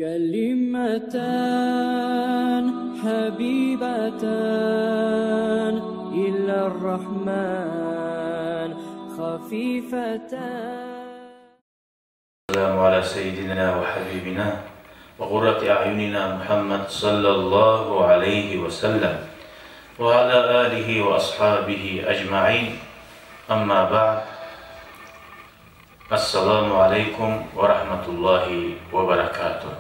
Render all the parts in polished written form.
كلمتان حبيبتان إلى الرحمن خفيفتان. السلام على سيدنا وحبيبنا وقرة أعيننا محمد صلى الله عليه وسلم وعلى آله وأصحابه أجمعين. أما بعد. Esselamu Aleyküm ve Rahmetullahi ve Berekatuhu.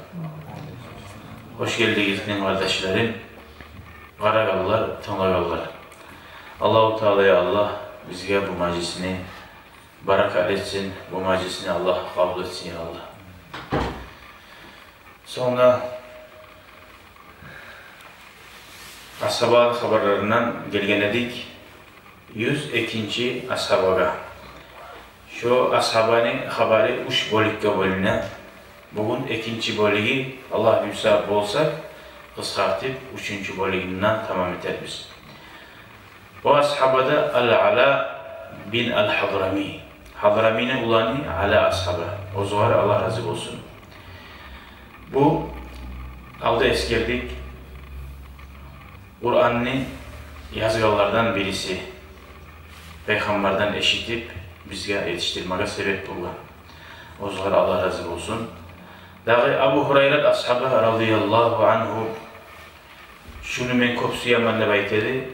Hoş geldiniz kardeşlerim, Qaraqallar, Tanlaqallar. Allah-u Teala'ya Allah bizge bu meclisini barakat etsin, bu meclisini Allah kabul etsin ya Allah. Sonra Ashab haberlerinden gelgen edik 102. ashabaga. Şu ashabanın haberi 3 bölükte bölüne. Bugün ikinci bölüğü Allah müsaade olsa kısaltıp 3. bölüğünden tamam ederiz. Bu ashabada Al-Ala bin Al-Hadrami. Hadrami'nin ulanı Ala ashabı. O zaman Allah razı olsun. Bu alda eskerdik. Kur'an'ın yazgılardan birisi. Peygamberden eşitip bizge yetiştirmeye sebep olan. O zaman Allah razı olsun. Dağı Abu Hurayra ashabı radıyallahu anhu şunu men kopsuyamanla baytedi.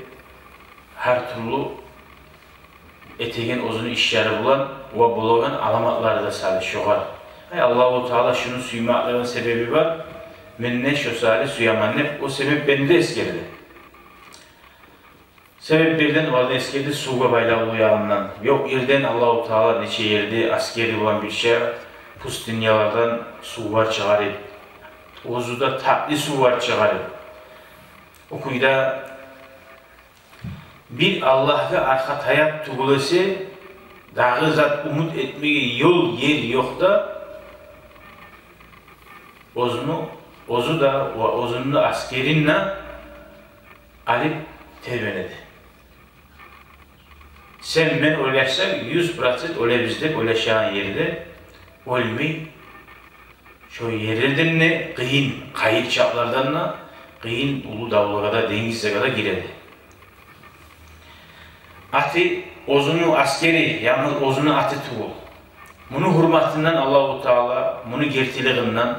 Her türlü eteğin uzun işleri bulan ve bulağın alamatları da salih şoğar. Allah-u Teala şunu suymakların sebebi var. Men ne şu salih suyamanlık o sebep beni de eskerdi. Sebep birden vardı eskidi suğa baylağı uyağından. Yok yerden Allah-u Teala neçe yerde askeri olan bir şey pustinyalardan su var çıkarıp ozuda tatlı su var çıkarıp o kuyuda bir Allah'a arka hayat tuğulası dağı zat umut etmeye yol yer yok da ozu da ozunun askerinle alıp tevbenedi. Sen ben ölersek 100% ölebilirdik, öleşen yerde ölmeyi şu yerlerden ne kıyın kayık çaplardan ne kıyın ulu davluğa da dengize kadar giredi. Atı ozunu askeri yalnız ozunu atı tuğul. Bunu hürmetinden Allah-u Teala bunu gertiliğinden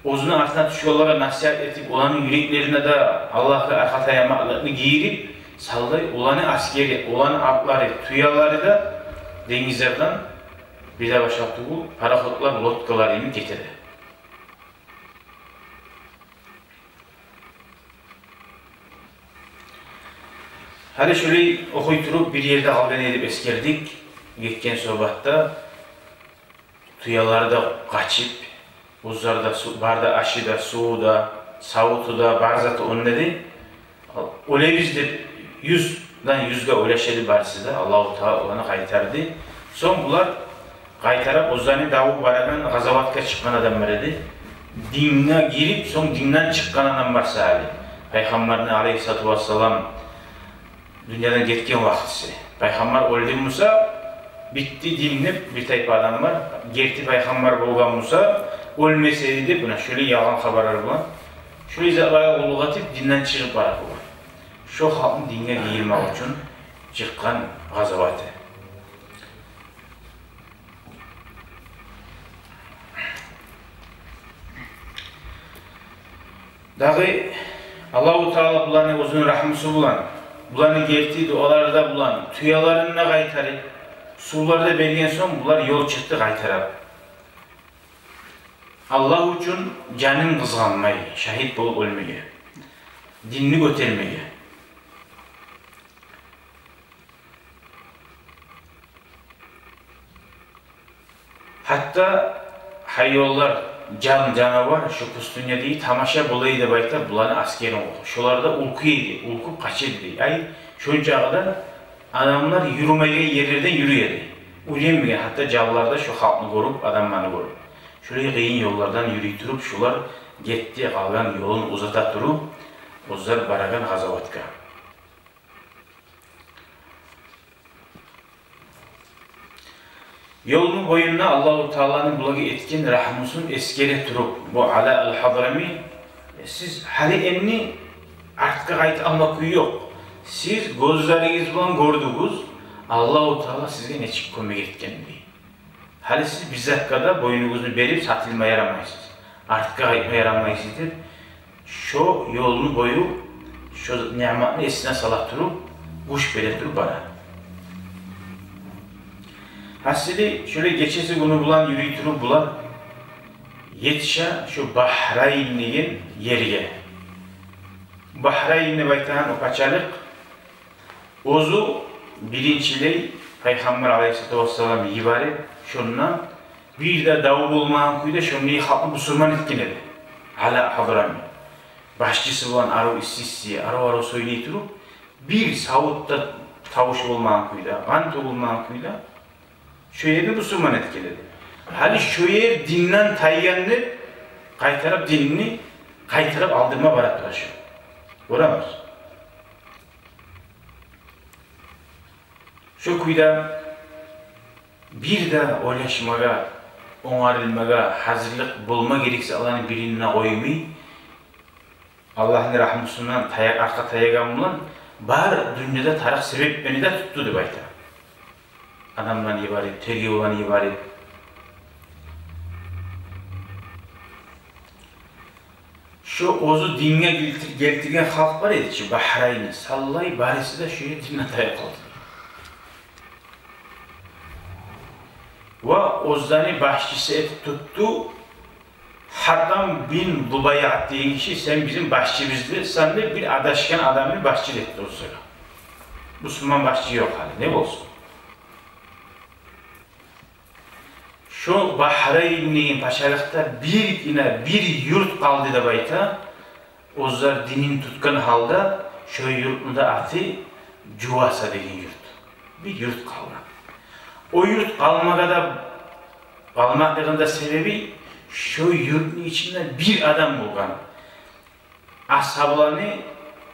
ozunu altına düşüyorlara nasihat edip olanın yüreklerine de Allah'a arka tayamaklarını giyirip sallay olanı askeri, olanı atları, tuyaları da denizlerden bir de başlattığı paraxotlar, lotkalarını getirdi. Hadi şöyle okuyturup bir yerde halden edip eskerdik. Geçen sohbatta tuyaları da kaçıp buzlarda, barda, aşıda, suda, savutuda, barzatı onu dedi. Öyle biz de 100'dan 100'e öleşeli barısı da Allah-u Teala olanı kaytardı. Son bunlar kaytarıp Ozani Davuk Baragan Gazavatka çıkan adam verdi. Dinine girip son dinden çıkan adam var sahibi. Peygamberin aleyhissalatu vesselam dünyadan gitken vaktisi. Peygamber öldü Musa bitti dinlep bir tayfa adam var. Gerti Peygamber bolgan Musa ölmeseydi buna şöyle yalan haberler bulan. Şöyle izahlara uluğatıp dinden çıkıp barak bulan. Şu halkın dinine giyilmek için çıkan gazavatı. Dağı Allah-u Teala bulanı uzun rahmisi bulan, bulanı gerti dualarda bulan, tuyalarına kaytarıp, sularda belgen son bunlar yol çıktı kaytarıp. Allah için canın kızganmayı, şahit bulup ölmeye, dinini götürmeye. Hatta hayyollar, canavar şu pustunya değil, tamaşa bulaydı baytar, bulanı askerin oldu. Şolarda ulku yedi, ulku kaçırdı. Ay, şu çağda adamlar yürümeye yerlerden yürüyedi. Uyuyamayan, hatta cavlarda şu halkını korup, adamlarını korup. Şöyle kıyın yollardan yürüytürüp, şular gitti, kalgan yolunu uzata durup, Ozlar Baragan Gazavatka. Yolun boyuna Allahu Teala'nın bulağı etkin rahmusun eskere turup bu Ala al-Hadrami siz hali emni artık gayet almak yok. Siz gözleriniz bilen gördünüz Allahu Teala sizge neçik kömek etken diye. Hali siz bizzat kadar boyununuzu berip satılmaya yaramaysınız. Artık gayet yaramaysınızdır. Şu yolunu boyu şu nimetini esine salat turup kuş bele turup bana. Hasili şöyle geçesi bunu bulan yürüytürüp bulan yetişe şu Bahreynli'nin yeriye. Bahreynli baytahan o paçalık ozu birinçiliği Peygamber Aleyhisselatü Vesselam ibaret şundan bir de davul olmayan kuyda şunluğu halkı Müslüman etkin edi. Ala Hadrami. Başçısı olan arı istissiye, arı söyleyip durup bir savutta tavuş olmayan kuyda, gant olmayan kuyda şu yeri Müslüman etkiledi. Hali şu yer dinden tayyanını kaytarıp dinini kaytarıp aldırma baratlaşıyor. Oramaz. Şu kuyda bir de oylaşmaga, onarılmaga, hazırlık bulma gerekse Allah'ın birine koymayı Allah'ın rahmetinden arka tayagamla bar dünyada tarih sebep beni de tuttu diye bayta. Adamdan ibaret, tergi olan ibaret. Şu ozu dinge geltirgen halk var ya, şu Bahreyn'i sallay barisi de şöyle dinle dayak oldu. Ve ozdanı başçısı et tuttu. Haddam bin Lubayat diyen kişi sen bizim başçımızdı, sen de bir adaşken adamını başçı etti o sıra. Müslüman başçı yok hali, ne olsun? Şu Bahreyn'in paşalıkta bir yurt kaldı da bayta, ozlar dinin tutkan halde şu yurtunda atı Cuvasa dediğin yurt. Bir yurt kaldı. O yurt kalmaklarında sebebi şu yurtun içinde bir adam bulgan. Ashablarını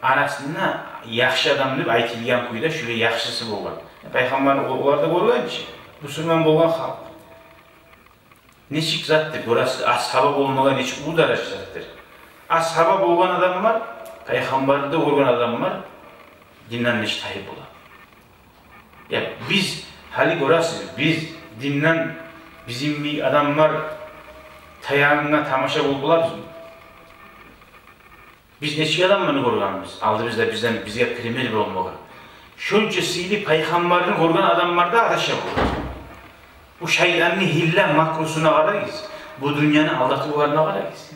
arasında yaxşı adam deyip aytilgan kuyda şöyle yaxşısı bulgan. Peygamber orada görgen ki, Müslüman bulgan halk. Neçik zattır, burası ashaba bulmaga neçik bu derece zattır. Ashaba bulgan adam var, Peygamber'de görgen adam var, dinden neçik tayyip olan. Ya biz, hali görasız, biz dinden bizim bir adam var, tayağına tamaşa buldular bizim. Biz neçik adamlarını görgenimiz, aldı bizde primer bir olmaga. Şuncasıyla Peygamber'in görgen adamlarda adaşa bulur. Bu şeytanın hille makrosuna karayız. Bu dünyanın aldatılarına karayız.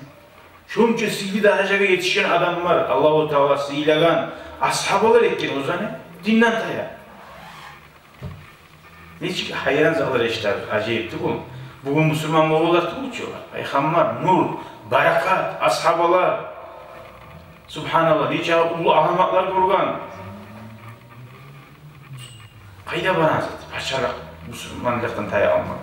Şuncasıyla dereceye yetişen adamlar, Allah-u Teala silagan, ashabalar etken o zaman dinden tayağı. Neçik hayran zağlar işte, acayipti bu. Bugün Müslüman oğullar uçuyorlar. Peygamber, nur, barakat, ashabalar. Subhanallah, neçe ulu ahmaklar görgen. Kayda bana zaten, paşarak Müslümanlıktan tayağı almak.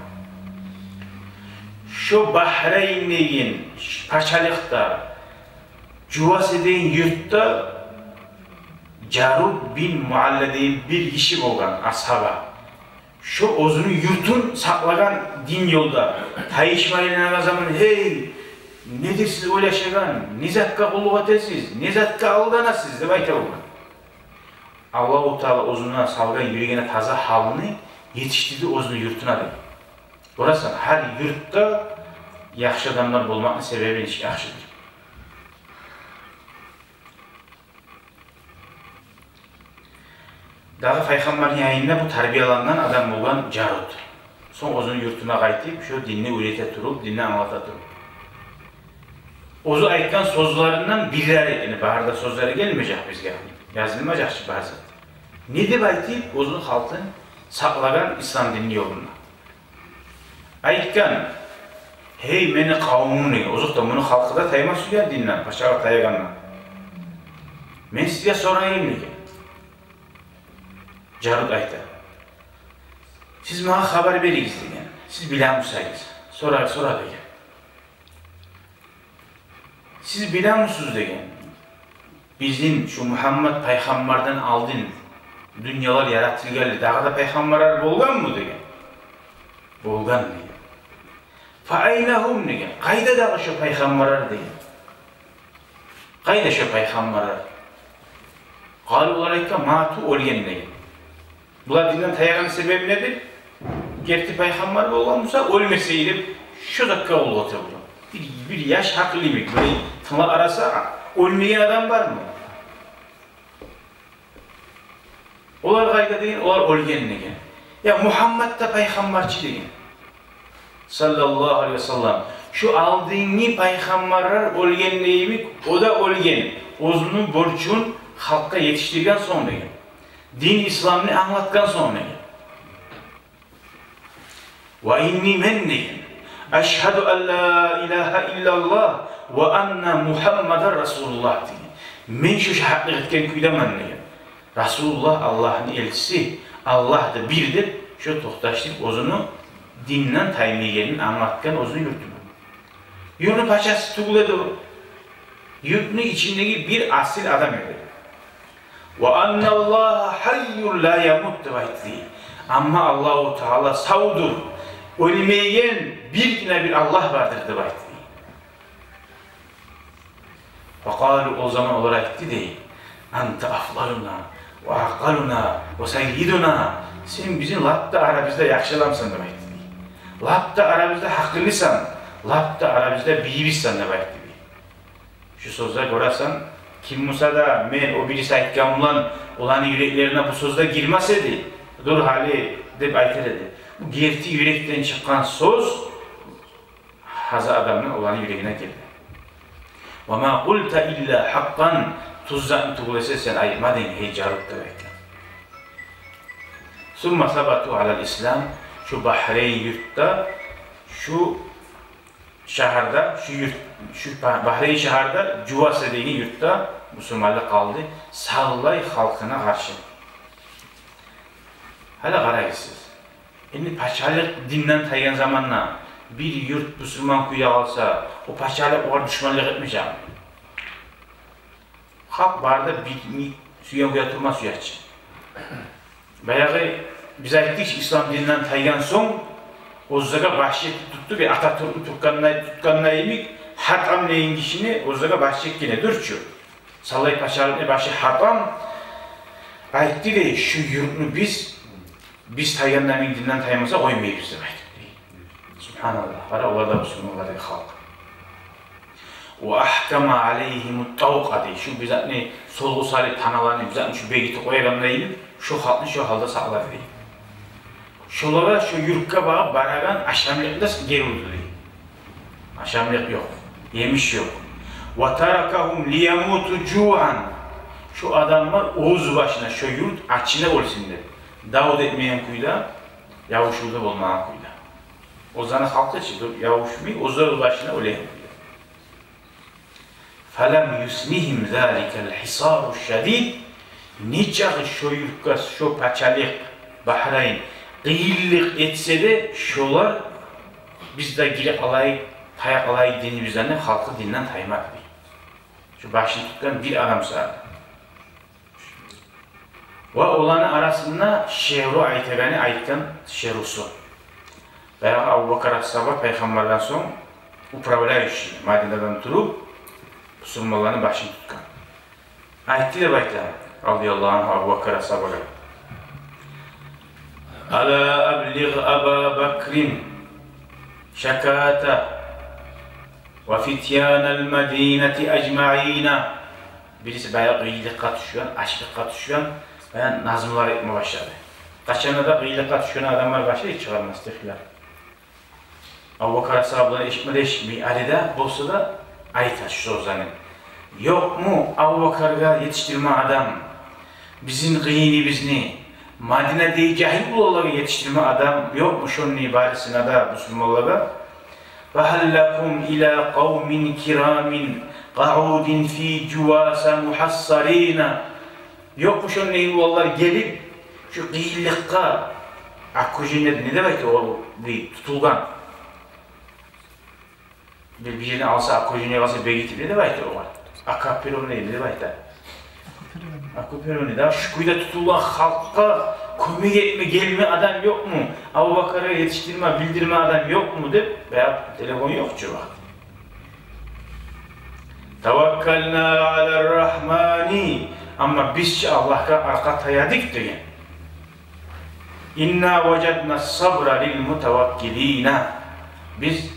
Şu Bahreyn'in paşalıkta, Cuvasa deyin yurtta Carub bin Mualla deyin bir kişi olgan ashaba. Şu ozunu yurtun saklagan din yolda tayışmayla zaman hey nedir siz öyle şeygan, nizakka kulluğa tesiz, nizakka aldanasız de bayta olgan. Allah-u Teala ozundan salgan yürüyene taza halını yetiştirdi ozunu yurtuna da. Orası her yurtta yaxşı adamlar bulmanın sebebi hiç yaxşıdır. Dağı Peygamber'in yayında bu terbiyalangan adam olan Carut. Son ozunu yurtuna kaytıp şu dinini öğrete turup, dinini anlata turup. Ozu aytkan sözlerinden birileri, yani baharda sözleri gelmeyecek bizge. Yazılmayacak ki bazı. Ne de aytıp ozunu halkın saklagan İslam dinini yolunda. Aytkan, hey meni kavmuni, ozuk da bunu halkı da tayma suya dinlen, paşağa tayaganla. Men size sorayım ne? Carut ayta. Siz bana haber veriniz degen. Siz bilen musunuz? Sorar degen. Siz bilen musunuz degen? Bizim şu Muhammed Peygamber'den aldın dünyalar yaratılgalı. Daha da peygamberler bolgan mı degen? Bolgan diye. Fa'aynahum diye. Qayda da şu peygamberler diye. Qayda şu peygamberler. Qalu olayka matu olgen diye. Bular dinden tayagan sebebi nedir? Gerti peygamber bolgan bolsa ölmeseydi şu dakika oldu. Bir yaş haklı bir. Böyle tınla arasa ölmeyen adam var mı? Olar qayda deyin, olar ölgen deyin. Ya Muhammed da peygamberçi deyin. Sallallahu aleyhi ve sellem. Şu aldığını peygamberler ölgen deyimik, o da ölgen. O'zunun borcun halka yetiştirgen sonra deyin. Din İslam'ını anlatgan sonra deyin. Ve inni men deyin. Eşhedü en la ilahe illallah ve enne Muhammeden Resulullah deyin. Men şu şahitlik etken küydemen deyin. Resulullah Allah'ın elçisi, Allah da birdir. Şu tohtaşlık ozunu dinden taymiyenin anlatken ozunu yurtunu. Yurtun paçası tuğuladı o. Yurtunun içindeki bir asil adam öyle. Ve annallaha hayyun la yamut devaytli. Ama Allahu Teala savdur. Ölmeyen bir Allah vardır devaytli. Fakalu o zaman olarak dedi. Ante aflaruna ve akaluna ve seyyiduna. Sen bizim lapta aramızda yakşılamsan demek dedi. Lapta aramızda hakkılısan, lapta aramızda biyibisan demek dedi. Şu sözler görürsen, kim Musa da men o birisi aytkan olan yüreklerine bu sözler girmeseydi, dur hali deyip aytar dedi. Bu gerti yürekten çıkan söz, haza adamın olan yüreğine girdi. وَمَا قُلْتَ اِلَّا حَقًّا Tuzdan tuğulese sen ayırmadın heyecarlık demekle. Summa sabatu alal İslam şu Bahreyn yurtta şu şehirde şu Bahreyn şehirde Cuvas dediği yurtta Müslümanlar kaldı. Sallay halkına karşı. Hala karayısız. Şimdi paşalık dinden taygan zamanla bir yurt Müslüman kuya alsa o paşalık var düşmanlık etmeyeceğim. Halk barda bir suya kuyatırma suyaçı. Bayağı biz ayettik İslam dininden taygan son o zaga bahşet tuttu ve Atatürk'ü tutkanına yemek hatam neyin kişini o zaga bahşet yine dürçü. Sallay paşalık ne başı hatam ayetti de şu yurtunu biz tayganların dininden taymasa koymayız demek. Subhanallah. Var orada Müslümanlar halk. وَاَحْكَمَ عَلَيْهِمُ التَّوْقَدِ Şu bize ne solgu salih tanalarını bize şu begiti koyarım deyip şu halkını şu halda sağlar deyip. Şulara şu yurtka bağıp baragan aşamlıkta geri oldu deyip. Aşamlık yok. Yemiş yok. وَتَرَكَهُمْ لِيَمُوتُ جُوعًا Şu adamlar Oğuz başına şu yurt açına olsun dedi. Davud etmeyen kuyla, yavuşulda olmayan kuyla. O zaman halkta çıktı, yavuşmayı Oğuz başına oleyim. فَلَمْ يُسْنِهِمْ ذَٰلِكَ الْحِصَارُ الشَّدِيدِ Niçak şu yurtka, şu paçalık, Bahreyn, kıyıllık etse de şolar biz de girip alayı, tayak alayı dinimizden de halkı dinden taymak değil. Şu başını tutkan bir adam sağdı. Ve olanın arasında şehru ayetebeni ayetken şehrusu. Veya Abu Bakar As-Sabah peygamberden son upravlar işi, Medine'den turup Müslümanların başını tutkan. Ayette de bakla radıyallahu anh Abu Bakar As-Sabah'a. Ala abligh Aba Bakrin şakata ve fityanel medineti ecma'ina birisi bayağı gıylıkka düşüyor, açlıkka düşüyor ve nazımlar etmeye başladı. Kaçana da gıylıkka düşüyor adamlar başladı hiç çıkarmaz tefkiler. Abu Bakar As-Sabah'ın eşitmede arada bolsa da ayet şu sözlerini. Yok mu Abu Bakar'a yetiştirme adam, bizim gıyini bizni, Medine'de cahil bulalları yetiştirme adam yok mu şunun ibaresine da Müslümanlara? فَهَلَّكُمْ إِلَى قَوْمٍ كِرَامٍ قَعُودٍ ف۪ي جُوَاسَ مُحَصَّر۪ينَ Yok mu şunun eyvallah gelip şu gıyıllıkka akkujinler ne demek ki o tutulgan? Bir yerine alsa akkujinler alsa begiti ne demek ki o var? Akaperoni ne demek ki? Akaperoni da şu kuyuda tutulan halka kömek etme, gelme adam yok mu? Abu Bakar'a yetiştirme, bildirme adam yok mu deyip veya telefon yok çoğu. Tevekkalna ala'r-Rahmani ama bizce Allah'a arka tayadık diyen. İnna vecedna sabra lil mutevekkilina. Biz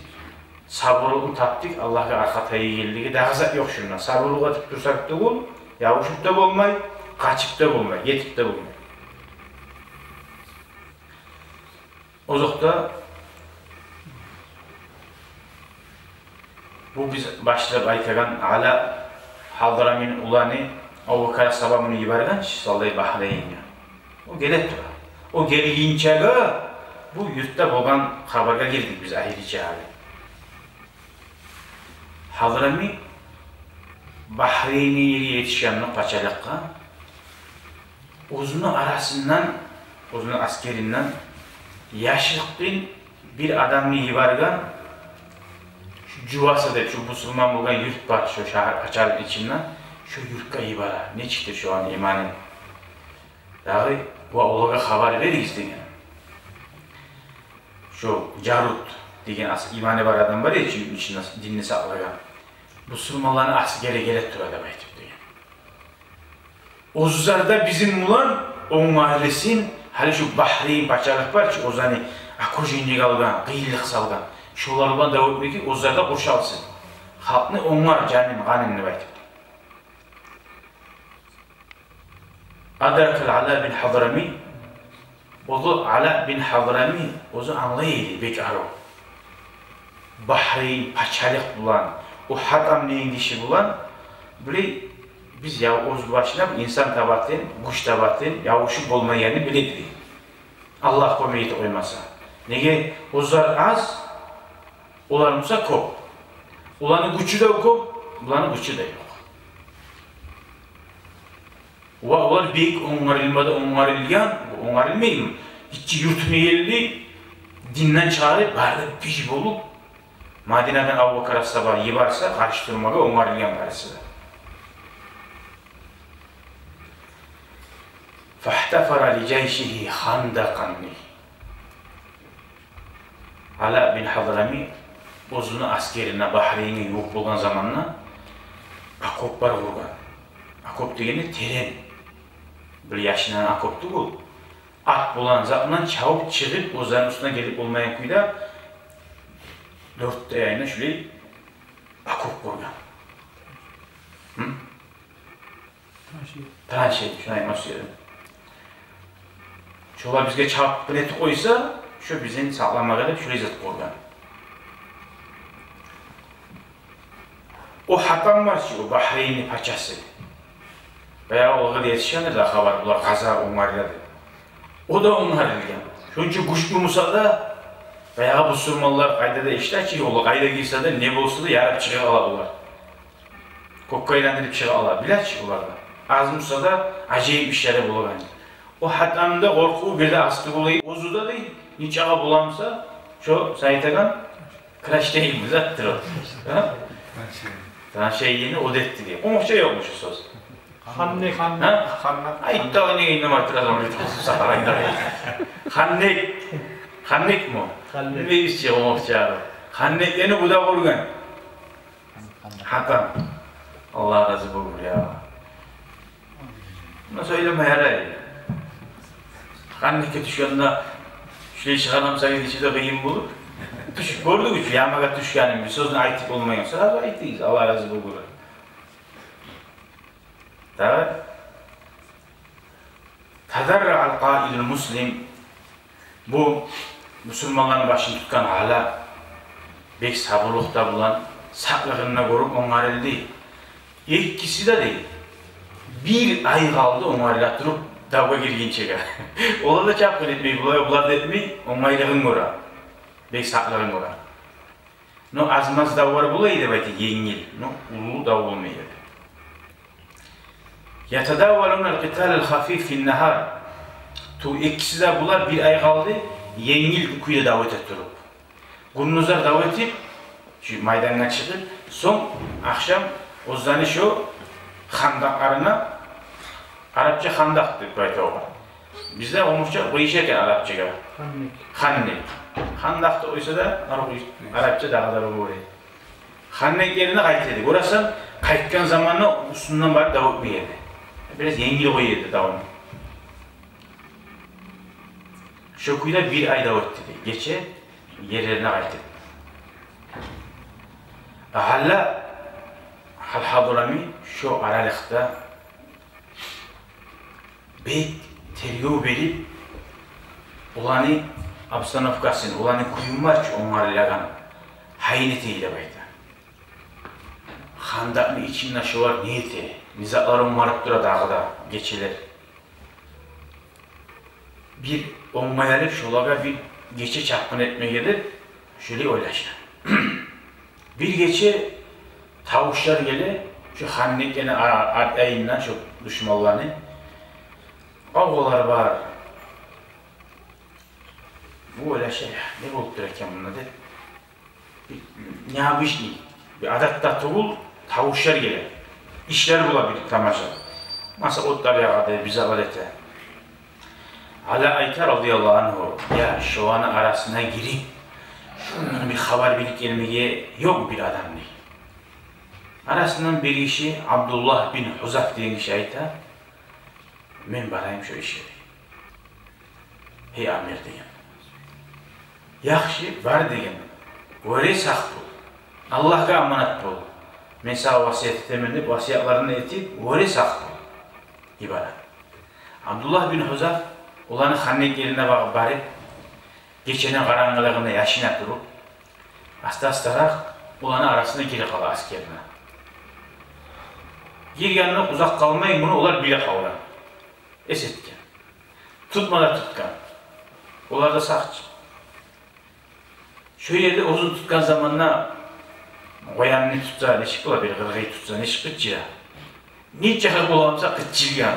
sabırlığı taptık Allah'a arka tayı geldiği daha yok şundan. Sabırlığa tuttursak da bul, yavuşup da bulmay, kaçıp da bulmay, yetip de bulmay. O zaman bu biz başlayıp aytagan ala Hadramin ulanı Abu Bakar sabamını yibargan sallayı Bahreyn'e. O gelet tura. O gelginçeğe bu yurtta boğan haberga girdik biz ahirice hali. Hadrami Bahreyn'e yeri yetişenlik paçalıkka uzunu arasından, uzunu askerinden yaşlıkın bir adamını yibargan Cuvasa deyip, şu Müslüman bulgan yurt var, şu şehir açarın içinden, şu yurtka ibara, ne çıktı şu an imanın? Dağı, bu olaga haber veriyiz degen. Şu Carut degen imanı var adam var ya, içinde dinini saklayan. Müslümanların askeri gelet dur adam aytıp degen. O zuzarda bizim mulan, onun ailesin, hali şu Bahreyn paçalık var ki, o zani akujinlik algan, kıyılık salgan. Şolardan da ötmeki, ozlarda koşalsın. Halkını onlar canım, ganimini baytıp. Adrakal Ala bin Hadrami, ozu Ala bin Hadrami, ozu anlayıydı, bekaro. Bahreyn, paçalık bulan, o hatam neyin dişi bulan, böyle biz ya oz başına insan tabatın, kuş tabatın, yavuşup olmayanı biledik. Allah komeyi koymasa. Nege ozlar az, Olarımsa kop. Ulanın gücü de kop, ulanın gücü de yok. Olar büyük onarılmada onarılgan, onarılmayım. Hiç yurtuna geldi, dinden çağırıp, barda bir bulup, Madine'den Abu Bakar sabah yivarsa, karıştırmaga onarılgan karşısında. فَاحْتَفَرَ لِجَيْشِهِ خَنْدَقًا Ala bin Hadrami Ozunu askerine Bahreyn'e yok bulgan zamanla akoplar vurgan. Akop degeni teren. Bir yaşından akoptu bu. At bulan zamanla çabuk çıkıp ozların üstüne gelip olmayan kuyda 4 ayına şöyle akop vurgan. Tranşey, şuna yapmak istiyorum. Şolar bizge çabuk bileti koysa şu bizim sağlamaya da şuraya zıt vurgan. O hatam var ki, o Bahreyn'in paçası. Veya oğlu yetişenler de haber bular, gaza onlarladı. O da onlarladı. Çünkü kuşlu Musa'da veya bu Sürmalılar kayda da işler ki, oğlu kayda girse de ne bolsa da yarıp çıkıp aladılar. Kokkaylandırıp çıkıp aladılar. Biler ki onlarda. Az Musa'da acayip işleri bulur bence. O hatamda korku bir de astık olayı. Ozuda değil, hiç ağa bulamsa, şu Sayitagan, kıraş değil mi? Zattır o. Tranşey yeni odetti diye. O şey yokmuş o söz. Hannek. Ay da ne indim artık az önce saharayda. Hannek mi? Ne işçi o muhtarı? Hannek yeni bu da vurgan. Hakan. Allah razı olur ya. Bunu söyleme herhalde. Hannek'e düşkanda şuraya çıkanım sayın içi de kıyım bulur. Düşük gördük ki yamaga düşkanım bir sözün aytıp olmayınsa da aytıyız. Allah razı olur. Tamam. Tadarra'al qaidul muslim bu Müslümanların başını tutkan hala bek sabırlıkta bulan saklığına görüp onarıldı. İkisi de değil. Bir ay kaldı onarlattırıp davga girginçe. Ola da çapkın etmeyi, bular da etmeyi onarlığın göre. Bek saklığın göre. No azmaz davgar bulaydı belki yengil. No ulu dav olmaydı. يَتَدَاوَلُونَ الْقِتَالَ الْخَفِيفِ فِي النَّهَارِ Tu ikisi de bular bir ay kaldı, yengil kuyuya davet ettirip. Gündüzler davet edip, şu maydana çıkıp, son akşam o zani şu handaklarına, Arapça handak deyip bayta oğlan. bizde olmuşça koyuşarken Arapçaga. Hannek. Hannek. Handakta oysa da Arapça daha da oluyor. Hannek yerine kayıtladık. Orası kayıtkan zamanla üstünden var davut bir yerde. Biraz yengili koyuyordu davunu. Şokuyla bir ay davut dedi. Geçe yerlerine kayıtladık. Hala Hadurami şu aralıkta beyt tergov verip ulanı abstanovkasını, ulanı kuyumlar ki onları lagan haynetiyle baydı. Handakın içinden şu var niyeti, nizatlarım varıp dura dağda geçiler. Bir onmayalıp şolaga bir geçe çapkın etmeye gelir, şöyle oylaşır. Bir geçe tavuşlar gelir, şu Hannek'in ayından şu düşmanlarını ağlar var. Bu öyle şey, ne olup durarken bunlar de? Ne yapış değil, bir adatta tuğul, tavuşlar gelir. İşler bulabilir tamaşa. Masa otlar yağdı, bize adete. Ala Ayta radıyallahu anhu, ya şu an arasına girip, şunun bir haber bilip gelmeye yok bir adam değil. Arasından bir kişi Abdullah bin Huzaf diyen kişi Ayta, ben barayım şu işe. Hey amir diyeyim. Yaxşı var diyeyim. Öyle sağ bul. Allah'a amanat bul. Mesela vasiyet temelli vasiyatlarını etip öyle sağ bul. İbaret. Abdullah bin Huzaf olanı Hannek yerine barıp geçenin karanlığına yaşına durup hasta olanı arasında geri kalı askerine. Gir yanına uzak kalmayın bunu onlar bile kavran. Esetken. Tutmada tutkan. Onlar da sakçı. Şöyle de uzun tutkan zamanla koyanını tutsa neşik olabilir, kırgıyı tutsa neşik kıtçıya. Niçe hak olamsa kıtçırgan.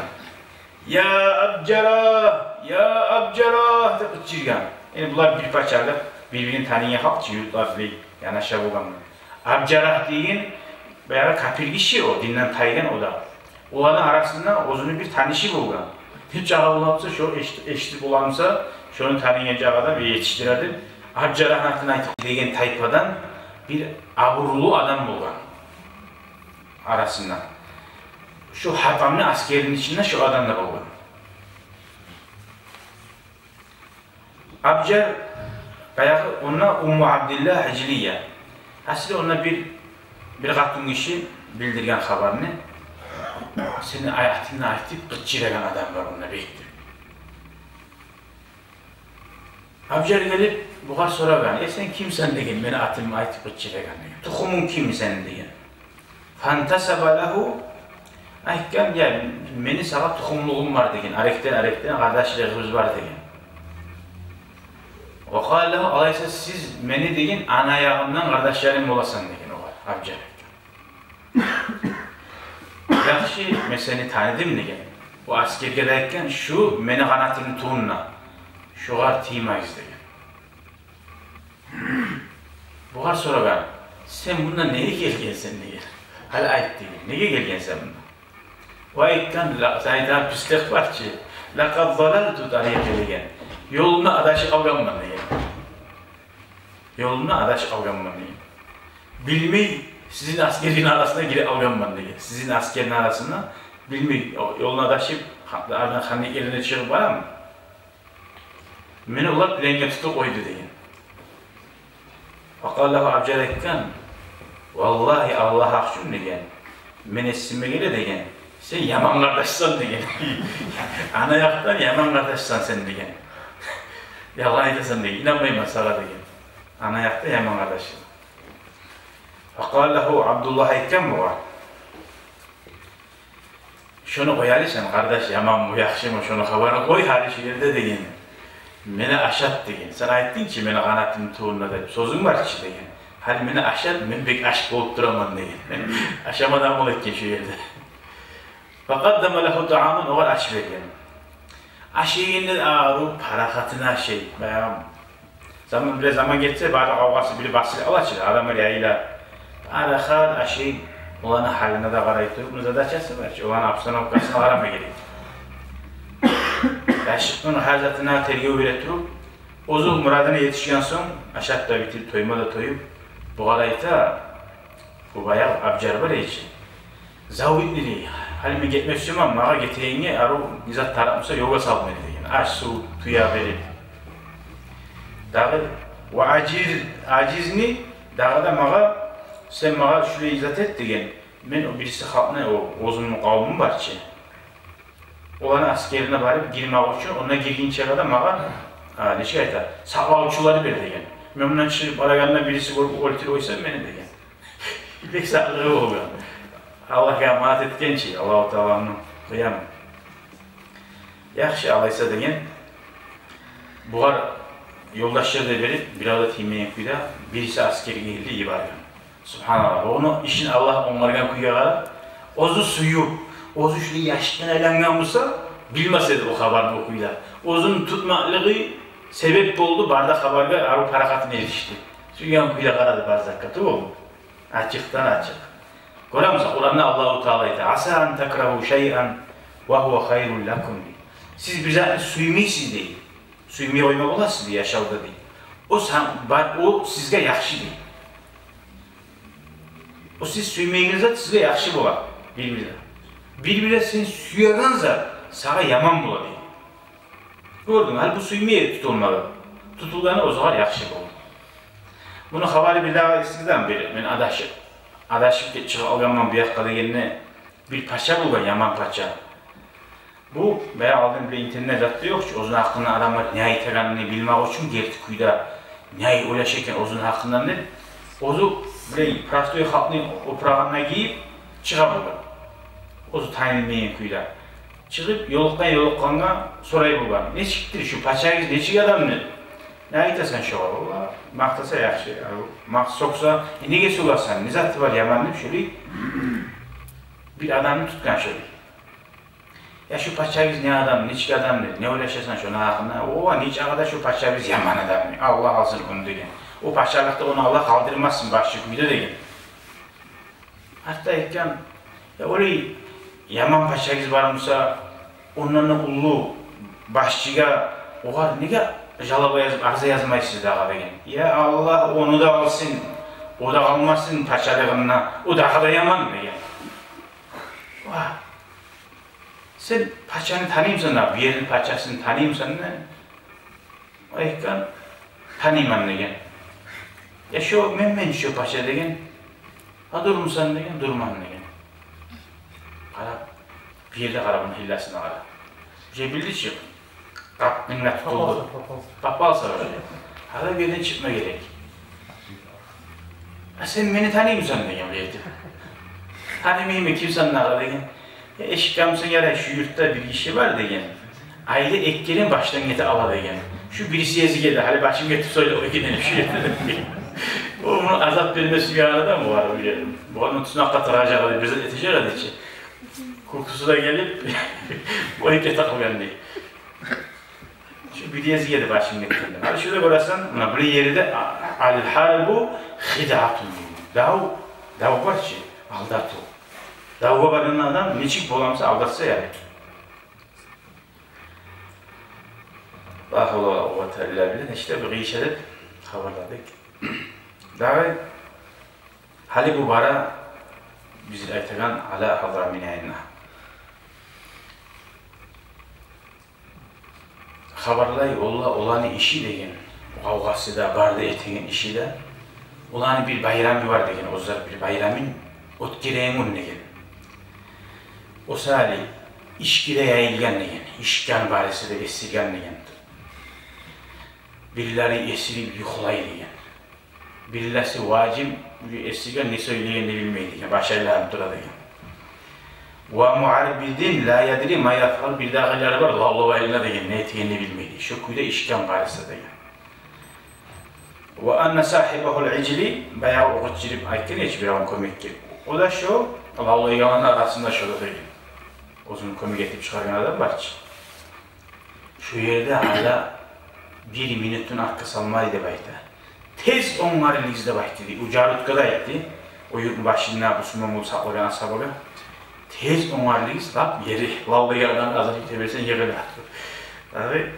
Ya Abcarah, ya Abcarah da kıtçırgan. Yani bunlar bir parçalar birbirini tanıyan halkçı yurtlar değil, yanaşa bulanlar. Abcarah deyin, veya kapir kişi o, dinlen taygan o da. Olanın arasında uzun bir tanışı bulan. Hiç ağa olamsa, şu eşlik olamsa, şunu tanıyacağı da bir yetiştiredir. Abcarah hakkında degen tayfadan bir aburulu adam bulan. Arasında. Şu hatamlı askerin içinde şu adam da bulan. Abcar, bayağı ona Ummu Abdillah Hicliye. Aslında ona bir katın kişi bildirgen haberini. Seni ayaklarına ayıtıp kıtçıragan adam var onunla bekliyor. Abcar gelip buğa soragan, sen kimsen degen, beni atımı ayıtıp kıtçıragan degen. Tuhumun kim sen degen. Fantasaba lahu, ayıkken ya, beni sana tuhumluğum var degen, arekten kardeşliğimiz var degen. O kâlehu, alaysa siz beni degen, ana ayağımdan kardeşlerim olasın degen o var, Abcar. Yaxşı, ben seni tanıdım degen. O askergedeyken şu beni kanatını tuğunla, şu var timayız degen. Buhar sonra ben, sen bundan neye gelgensen degen? Hala ayet degen, neye gelgensen bundan? O ayetten zaten pislik var ki, لَقَدْ ضَلَلْتُ تَرِيَكَ degen. Yoluna adaşı avganman degen. Yoluna adaşı avganman degen. Bilmeyi, sizin askerin arasına girip avganman degen. Sizin askerin arasına bilmeyi, yoluna adaşıp, Hannek yerine çıkıp var mı? Beni onlar renge tutup koydu degen. Fakallahu Abcar etken, vallahi Allah hakşum degen, men esime gele degen, sen yaman kardeşsan degen. Ana yaktan yaman kardeşsan sen degen. Yalan edesin degen, inanmayım sana degen. Ana yakta yaman kardeşsan. Fakallahu Abdullah etken mi var? Şunu koyalıysan kardeş, yaman mı, yakşı mı, şunu havanı koy hali şehirde degen. Meni aşat degen. Sen aytdın ki meni kanatımın tuğunna degen. Sözün var ki degen. Hali meni aşat, men pek aşk bolup duraman degen. Men aşamadan bol etken şu yerde. Faqaddama lahu ta'aman, oğal aş bergen. Aş yegenler ağırıp, harakatına aşey. Bir zaman geçse, bari kavgası biri basıyla alaçır. Adam öyle yayla. Harakat aşey, olanın haline de karayıp durup, bunu da açası var ki, olanın hapsına okasına karama gerek. Yaşıqdan her zatına tergiye öğretirup, ozu muradına yetişken son, aşağı da bitirip, toyma da toyup, bu garayta, bu bayağı abcar var ya için. Zavitleri, halime gitmek istiyorum ama mağa getireyince, arı nizat tarafımsa yoga salmayı deyin. Aş, su, tuya verip. Dağı, o acizni, dağı da mağa, sen mağa şuraya izat et deyin. Ben o birisi halkına, o ozunun kavmum var ki. Olan askerine barıp girmek için, ona girginçe kadar mağa, ne şey ayta, sağlavçuları bir deyin. Ben bundan çıkıp araganına birisi vurup oltir oysa beni deyin. Pek sağlığı oluyor. Allah emanet etken ki, Allah-u Teala'nın kıyamı. Yaxşı alaysa deyin, buğar yoldaşları da verip, bir arada timeyen kuyda, birisi askeri geldi, iyi var. Subhanallah, onu işin Allah onlardan kuyuya ozu suyu, ozu şöyle yaşıktan eğlengen olsa, bilmeseydi o haberini okuyla. Ozun tutmaklığı sebep oldu, bardak haberge arı parakatına erişti. Suyuyan kuyla karadı barzakatı oldu. Açıktan açık. Göremezsek, Kur'an'da Allah-u Teala'ydı. Asa an takrahu şey'an ve huve hayrun lakum. Siz bize suymayısınız değil. Suymaya oymak olasınız diye yaşalda değil. O sizge yaxşı değil. O siz suymayınızda sizge yaxşı bolar. Birbirine. Birbirine sizin suyaganza sana yaman bolar değil. Gördün, hal bu suymaya tutulmalı. Tutulganı o zaman yaxşı bolar. Bunu havali bir daha eskiden beri, ben adaşıp çıkıp alganman bu yakada yerine bir paça bulgan, yaman paça. Bu, ben aldığım bir internet zaten yok ki, ozun hakkında adamlar ne ayıtaganını bilmek için gerti kuyda ne ayı ulaşırken ozun hakkından ne? Ozu böyle prastoyu halkının oprağına giyip çıkıp bulgan. Ozu tanınmayan kuyda. Çıkıp yolukkan'a sorayı bulgan. Ne çıktı şu paçayız, ne çık adam ne? Ne ayıtasan şu var valla, maktasa yaxşı. Makt soksa, nege soğarsan, ne zatı var yamanlı şöyle bir adamı tutkan şöyle. Ya şu paçayız ne adam, ne çık adam ne uğraşırsan şuna hakkında, o niç ağada şu paçayız yaman adam ne, Allah alsın onu degen. O paçalıkta onu Allah kaldırmazsın başçı kuydu degen. Hatta etken, ya orayı yaman paçayız varmışsa, onların ulu başçıga, o var nege jalaba yazıp, arıza yazmayısız dağa degen. Ya Allah onu da alsın, o da almasın paçalığına, o dağa da yaman degen. Vah! Sen paçanı tanıyımsan da, bir yerin paçasını tanıyımsan ne? O ekran tanıyman degen. Ya şu, men şu paça degen, ha durmuşsan degen, durmam degen. Kara, bir yerde kara bunun hillasına kara. Bir şey bildi çık. Kap minnet tutuldu. Papal savaşı. Hala bir yerden çıkma gerek. Sen beni tanıyımsan degen beydi. Tanımayayım mı kimsen nara degen. Eşikkamsın yara şu yurtta bir kişi var degen. Aile eklerin baştan geti ala degen. Şu birisi yazı geldi, hadi başım getir söyle o gidelim şu yerden. Onun azap vermesi bir arada mı var öyle? Bu onun üstüne hakka tıracak, bize yetecek hadi ki. Kurtusu da gelip, o iple takılgan değil. Şu bir yazı geldi başım getirdim. Hadi şurada görürsen, bu yeri de al-harbu hidatun. Davu var ki, aldatı. Davu varın adam, neçik bolamsa aldatsa yani. Allah Allah Teala bilen işte bir giyişerek haberladık. Daha hali bu bara bizi aytagan ala hadraminayna. Haberlay Allah olanı işi degen, kavgası da barda etegen işi de, olanı bir bayramı var degen, ozlar bir bayramın otgireyemun degen. O sali işgire yayılgan degen, işgan barisi de esirgan degen. Birileri esirip yuhlay degen. Birileri vacim esirgan ne söyleyeni bilmeyi degen, başarılarını dura degen. Ve muharibidin la yadri ma yafal bir dağıları var, Allah eline degen, ne ettiğini bilmeyi. Şu kuyda işgan barisi degen. Ve anne sahibahul icli, bayağı oğut cirip aykken hiç bir an komik ki. O da şu, Allah yalanlar arasında şurada degen. Uzun komik etip çıkargan adam var ki. Şu yerde hala bir minutun hakkı salmaydı bayda. Tez onların izde baydı. Ucarutkada etti. O yurtun başında Müslüman olup saklayan ashabıga. Tez onların iz lap yeri. Vallahi yerden azar itebilsen yeri lahtı. Tabi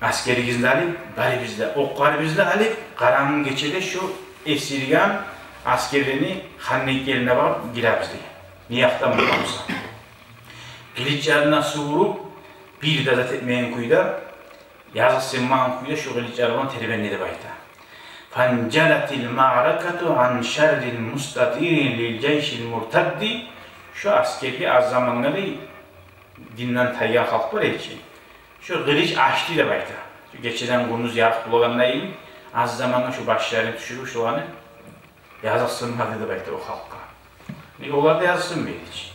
askerligizde alıp, garibizde, oklaribizde alıp, karanın geçede şu esirgan askerlerini Hannek yerine bakıp gireriz diye. Niyaktan bulmamıza. Kılıç yarına suvurup, bir de zat etmeyen kuyda, yazı sınmağın kuyda şu kılıç yarına terbenli de bayda. Fancalatil ma'rakatu an şerril mustatirin lil ceyşil murtaddi. Şu askerli az zamanları dinden tayyan halk var ya ki. Şu kılıç açtı da bayda. Şu geçeden kurnuz yakıp bulağınla eğilip, az zamanla şu başlarını düşürüp şu anı yazı sınmadı da bayda o halka. Onlar da yazı sınmıyordu hiç.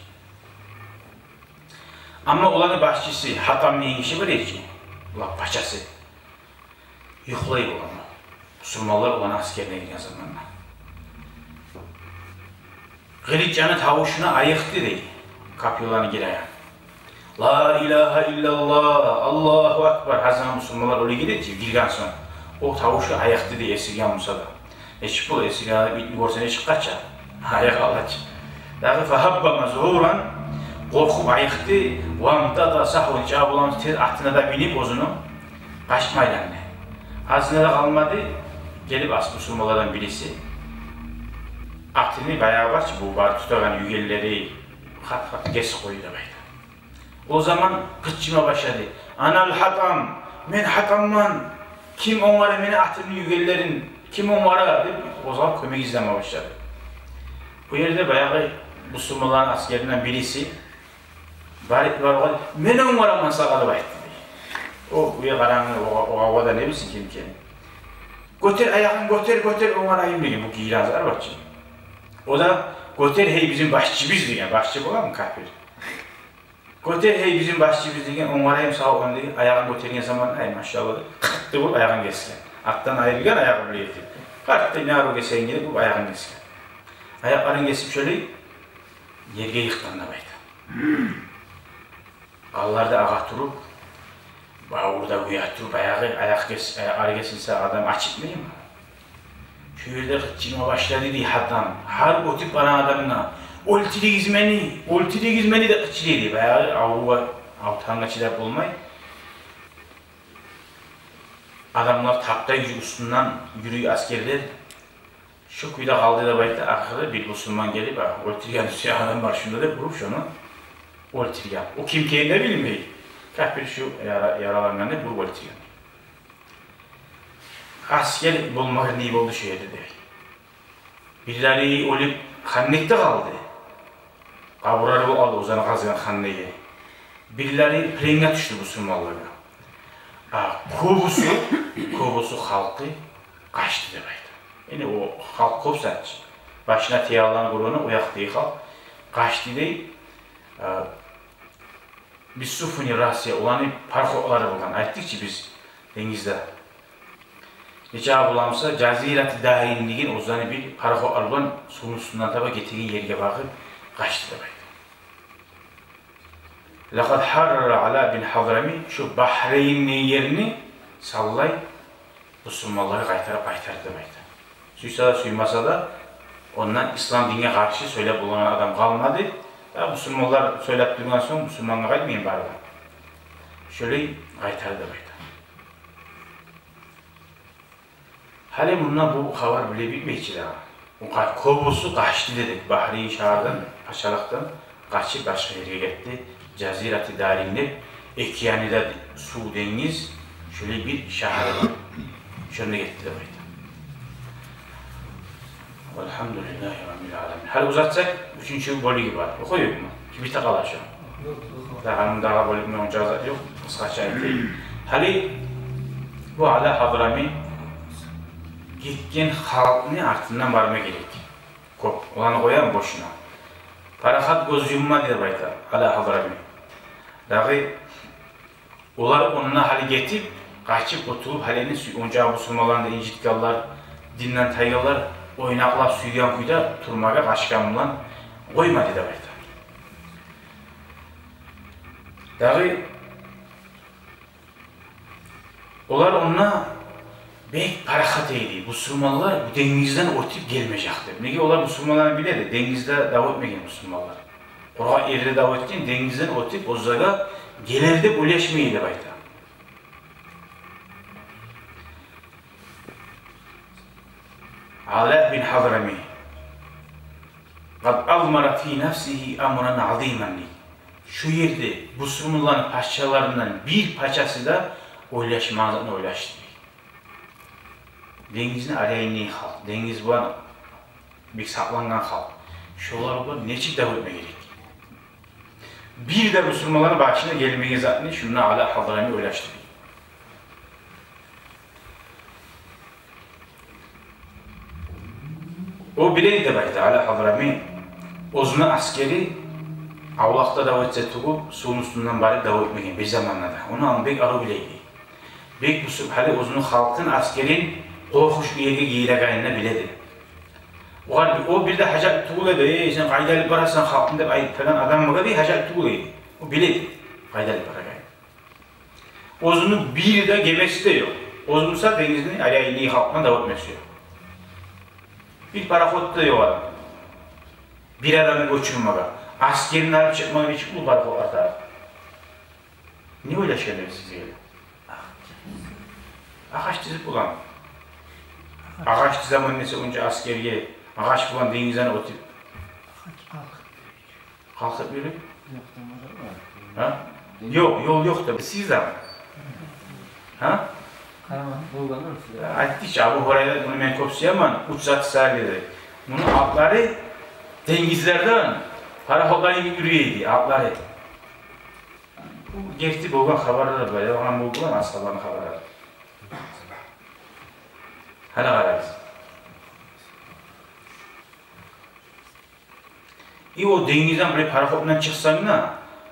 Ama olanın başçısı, Hatam neyin işi var ya ki, ulan paçası, yıklayıp olanı. Müslümanlar olan askerine giren zamanla. Kılıçcanı tavuşuna ayıktı değil, kapılarını gireye. La ilahe illallah, Allahu Ekber, Hazreti Müslümanlar öyle gidince, girgen son. O tavuşu ayıktı diye esirgen Musa'da. Eşik bu esirgen, bir görsen eşik kaçar. Ayak alaç. Dağı fahabba mazhuran, korkup ayıktı, vamda da sahun cevap olan tez atına da binip ozunu kaçmayla. Hazine de kalmadı, gelip as Müslümanlardan birisi atını bayağı var ki bu var tutan yügelleri kat geç koydu bayda. O zaman kıçıma başladı. Anal hatam, men hatamman, kim onlara meni atını yügellerin, kim onlara deyip o zaman kömek izleme başladı. Bu yerde bayağı Müslümanların askerinden birisi var, men onlara mansakalı baydı. O uya karanlığı, o havada ne bilsin kim. Götür ayağını götür onarayım diye bu giyirazlar var ki. O da götür hey bizim başçımız diye, başçı bu mı kafir? Götür hey bizim başçımız diye onarayım sağ olun diye ayağını götürgen zaman ay maşallah kıttı bu ayağını kesken. Attan ayrılgan ayağı bile yetti. Kıttı ne arı kesen gidip bu ayağını kesken. Ayaklarını kesip şöyle yerge yıktanına baydı. Kallarda ağa turup orada uyatırıp ayak kesilse adam açıkmıyor mu? Şu yerde kıçıma başladı diye hatam. Her o tip bana adamına oltili gizmeni de kıçılıydı. Bayağı avtanga çilep olmayı. Adamlar takta gücü üstünden yürüyor askerler. Şu kuyuda kaldığı da bayıkta ahırda bir Müslüman gelip oltili siyah adam var şunda da vurup şunu oltili. O kim kendine bilmiyor. Kafir şu yaralarından da bu oltili. Asker bulmak neyip oldu şu yerde değil. Birileri olup Hannek'te kaldı. Kaburları bu aldı uzanı kazıyan Hannek'e. Birileri plenge düştü Müslümanlara. Kobusu halkı kaçtı demeydi. Yani o halk kopsaç. Başına tiyarlarını kurduğunu uyaktığı halk kaçtı değil. Biz Sufuni Rasya olanı parkokları bulan. Ayttık ki biz denizde. Necə bulamsa, Cazirat-ı Dahinliğin o zaman bir parkoklar bulan suyun üstünden taba getirdiği yerge bakıp kaçtı demeydi. Laqad harrara ala bin Hadrami şu Bahreyn'in yerini sallay Müslümanları kaytarıp demeydi. Suysa da suymasa da ondan İslam dinine karşı söylep bulunan adam kalmadı. Müslümanlar söylep durgan sonra Müslümanlığa kaytmayın bari. Şöyle kaytarı demeydi. Hali bundan bu haber bile bitmeyecek daha. Kobusu kaçtı dedik. Bahri şehirden, paşalıktan kaçıp başka yere gitti. Cazirat-ı Darin'de Ekyanida su deniz şöyle bir şehir var. Şöyle gitti demeydi. Elhamdülillahi Rabbil Alemin. Hadi uzatsak, üçüncü bölümü var. Okuyor mu? Bir tek ala şu an. Daha daha bölümü olacağız yok. Kısaca değil. Hadi bu Ala Hadrami gitken halkını ardından varmaya gerek. Olanı koyalım boşuna. Parahat göz yumma diye bayta Ala Hadrami. Dağı onlar onunla hali getip, kaçıp oturup halini onca Müslümanlarını incitkallar, dinden taygallar, oynaqlap suygan kuyda turmaga kaçkan bulan koyma dedi bayta. Dağı onlar onunla bek parahat eydi. Müslümanlar bu denizden otip gelmeyecektir. Nege onlar Müslümanlar biledi, denizde davet etmegen Müslümanlar. Oraya erde davet etken denizden otip o zaga gelerde ulaşmaydı bayta. Ala bin Hadrami qad azmara fi nafsihi amran aziman. Şu yerde Müslümanların paşalarından bir paçası da oylaşmazını oylaştı. Dengizin arayını halk, dengiz bu an bir saklangan halk. Şolar bu neçik devam etme gerek. Bir de Müslümanların başına gelmeyi zaten şununla Ala Hadrami oylaştı. O bile de baydı Ala Hadrami Ozuna askeri avlaqda davet ettiği suyun üstünden bari davet etmegen bir zamanlarda. Onu anbek arı bileydi. Bek bu hali Ozunun halkın askerin korkuş bir yerge giyilegenine biledi. O bir de hacak tuğuledi. Sen qaydalıp barasan halkın dep ayıptagan adam mıga bir hacak tuğuledi. O biledi. Qaydalıp baragay. Ozunun bir de gemesi de yok. Ozunsa denizin arayını halkına davet etmesi yok. Bir parakot da yok adam. Bir adamı göçürmeye, askerin alıp çıkmağı için bu parakot atar. Ne öyle şeyler size öyle? Ağaç dizip ulan. Ağaç dizamın neyse önce askeriye, ağaç bulan denizden oturup. Kalkıp yürü? Ha? Yok, yol yok da siz de mi? Ha? Karaman, Bolgan'da mısın? Ayttıç, Abu Hurayra bunu men kopsiyaman, uç zatı sahilede. Bunun altları dengizlerden, paraholların yürüyeydi, altları. Bu geçti bolgan haberler böyle, yalan bolgan ashabların haberleri. Hala qarayız. O dengizden böyle paraholdan çıksan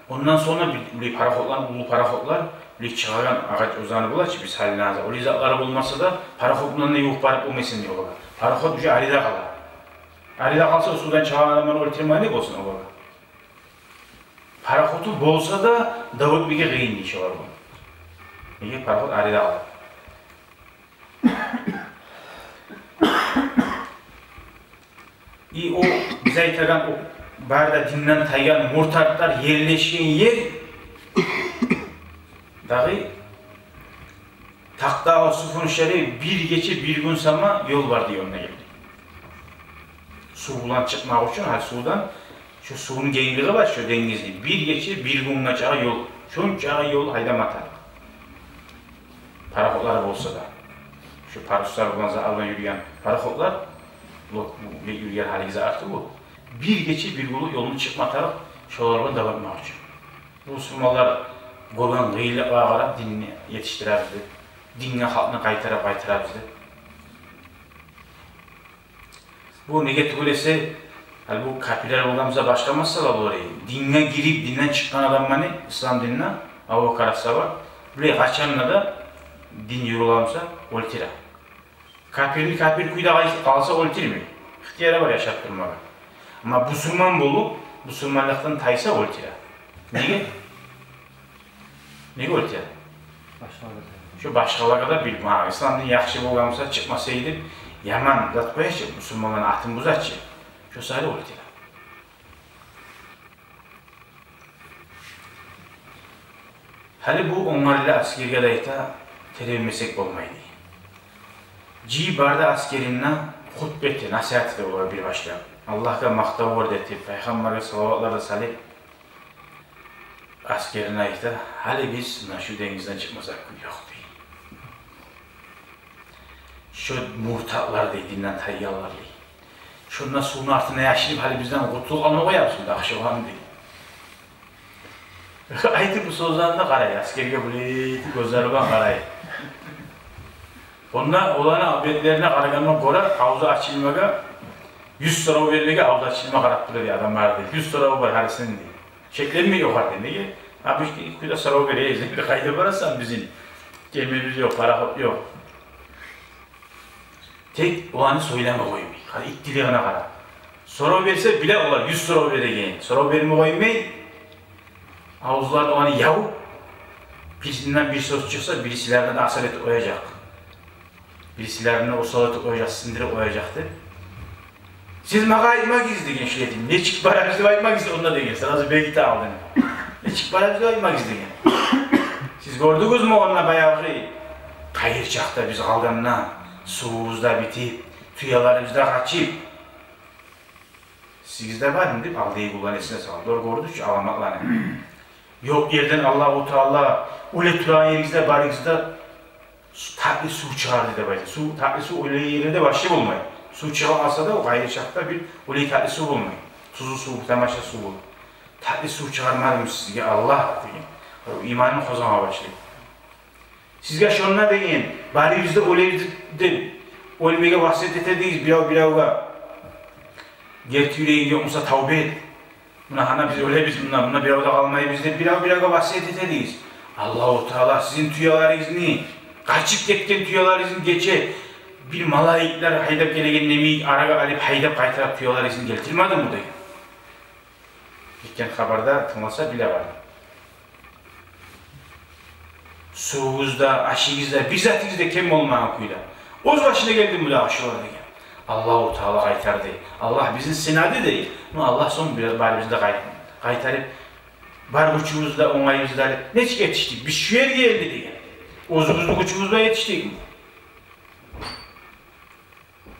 ondan sonra bir parahollar, ulu parahollar bir çıkaran ağaç uzanı bular ki biz haline hazır. O lizakları bulmasa da paraholdan da yok barıp olmasın diyor baba. Parahol ucu arida kalır. Arida kalsa o sudan çıkan adamları öldürmeyi olsun o baba. Parahotu bolsa da Davut Bey'e kıyın işi var bu. Niye parahol arida kalır? O bize aytagan o barda dinden taygan murtatlar yerleşken yer dağı Takta Sufun Şerif bir geçe bir gün sama yol var diyor onunla geldi. Sudan çıkmak için, sudan şu suyun gengliği var şu dengizli. Bir geçe bir gün geçe yol, şunca yol haydamatar. Parahollar olsa da, şu paruslar bulanza aldan yürüyen parahollar, bu yürüyen halize artı bu. Bir geçe bir yolunu çıkmatar, şolarla devam etmek için. Bu Müslümanlar Golan gıyla ağara dinini yetiştirerdi. Dinine halkını kaytarabızdı. Bu negatif ise, bu kapiler olamıza başlamazsa orayı. Dinine girip dinden çıkan adam ne? İslam dinine, Abu Karasa var. Buraya kaçanla da din yürülamsa oltira. Kapir kuyda kalsa oltir mi? İhtiyara var yaşattırmağa. Ama Müslüman bulup, Müslümanlıktan taysa oltira. Niye? Ne oltira? Şu başkalara da bilmem. İslam'dan yaxşı boğamsa çıkmasaydı, yaman zat koyacak, Müslümanların atın buzatçı. Şu sayıda oltira. Hali bu onlarla askerge dayta terevmesek olmaydı. Barda askerinle hutbeti, nasihati de olur bir başka. Allah'a maqtav öğretti, Peygamber'e salavatlarla salip askerine ayta, hali biz şu denizden çıkmasak yok değil. Şu murtatlar değil, dinden tayyallar değil. Şundan suyun altına yaşayıp hali bizden kurtuluk alma koyapsın da akşavan değil. Aytı bu sözlerinde qarayı, askerge böyle gözleri olan qarayı. Onlar olana abedlerine qaragandan sonra havuza açılmaga 100 soru verilmege havuza açılma qarap durur adam vardı. 100 soru var harisinin değil. Şeklenme yok artık neye? Abi işte kuyda soru vereyiz. Bir kayda varırsan bizim gemimiz yok, para yok. Tek olanı söyleme koymayın. Hadi ittiliğine qara. Soru verse bile olar 100 soru vereceğin. Soru verme koymayın. Havuzlarda olanı yavu. Birisinden bir söz çıksa birisilerden asaleti koyacak. Birisilerine o salata koyacak, sindire koyacaktı. Siz mağayma gizli gençledim. Ne çık para bizi ayma gizli onunla da gelsin. Az belki de aldın. Ne çık para bizi ayma gizli. Siz gördünüz mü onunla bayağı kayırcakta biz alganla, suğuzda bitip, tuyalarımızda kaçıp sizde var mı deyip aldığı kullanesine sağlam. Doğru gördük ki alamaklarını. Yok yerden Allah-u Teala öyle turan yerimizde barımızda tatlı su çıkardı da böyle. Tatlı su öyle yerinde başı bulmayın. Su çıkarmasa da o gayrı şartta bir öyle tatlı su bulmayın. Tuzlu su, temaşa su bulun. Tatlı su çıkarmadım sizge Allah deyin. İmanını kozama başlayın. Sizge şunla deyin. Bari bizde öyle ölmeye vasiyet etediğiz biravga. Gerti yüreğin yoksa tavbe et. Buna hana biz öyle biz buna biravda kalmayı bizde biravga vasiyet etediğiz. Allah-u Teala sizin tüyalarınızı kaçıp gitken tüyalarınızı geçe bir malaikler haydap gelegen nemi araga alıp haydap kaytarıp tüyalarınızı getirmedi mi deyin. Gitken haberda tınlasa bile var. Suğuzda, aşığızda, bizatiğizde kim olmayan kuyla. Oz başına geldi mi de aşılar diye. Allah-u Teala kaytardı. Allah bizim senadı değil. Allah son biraz bari bizde kaytarıp var güçümüzde, onayımızda ne yetiştik? Biz şu yer geldi diye. Ozumuzda, güçümüzde yetiştik mi?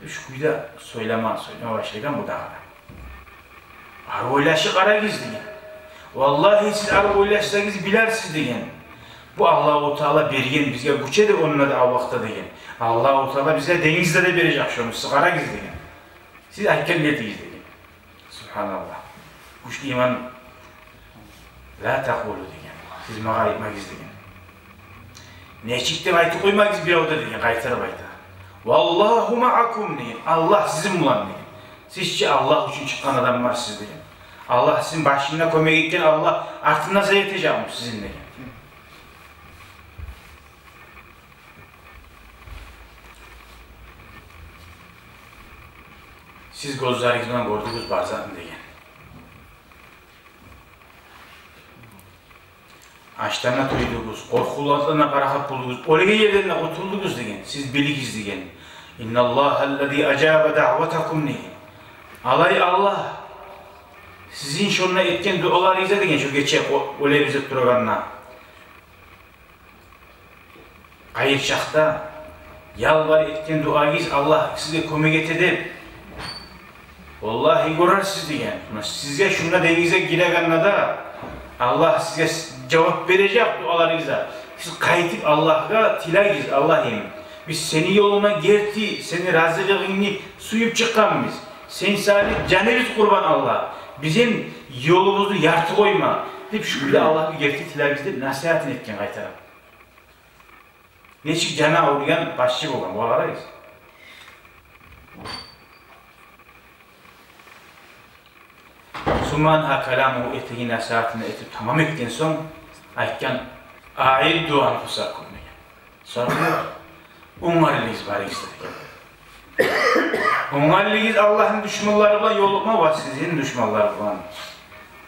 Şu kuyda söyleme başlayacağım bu dağda. Arvoylaşı kara gizli. Vallahi siz arvoylaşsanız bilersiniz diyen. Bu Allah-u Teala bergen bizge güçedir onunla da Allah'ta diyen. Allah-u Teala bize denizde de verecek şunu, sigara gizli diyen. Siz hakken ne deyiz diyen. Subhanallah. Kuş iman la takulu diyen. Siz mağa etmeyiz diyen. Ne çıktı baytı koymayız bir orada diyen, kaytarı baytı. Vallahu ma'akum diyen. Allah sizin bulan diyen. Sizce Allah için çıkan adam var siz diyen. Allah sizin başına koymaya gitken Allah artık nasıl yeteceğim sizin diyen. Siz gözlerinizden gördüğünüz barzan deyin. Açlarına duyduğunuz, korkularına barakat bulduğunuz, oraya yerlerine oturduğunuz deyin. Siz biligiz deyin. İnna Allah'ellezî acâbe da'vetakum deyin. Alay Allah sizin şunla etken dualarınıza deyin. Şu geçecek öyle bize programına. Hayır şahta yalvar etken duayız Allah size komik edip vallahi görer siz diyen. Size şuna denize gireganla da Allah size cevap verecek dualarınıza. Siz kayıtıp Allah'a tilagiz Allah'ım. Biz seni yoluna gerti, seni razılığını suyup çıkan biz. Sen sadece canımız kurban Allah. Bizim yolumuzu yartı koyma. Deyip şu bile Allah bir gerti tilagizde nasihatini etken kaytarım. Ne çık cana uğrayan başçı olan bu alarayız. Sumanha kalamu eteği nasihatini etip tamam etken son ayken a'iddu anfusakum diye. Sonra umarlıyız bari istedik. Umarlıyız Allah'ın düşmanlarıyla yoluma var sizin düşmanlarıyla.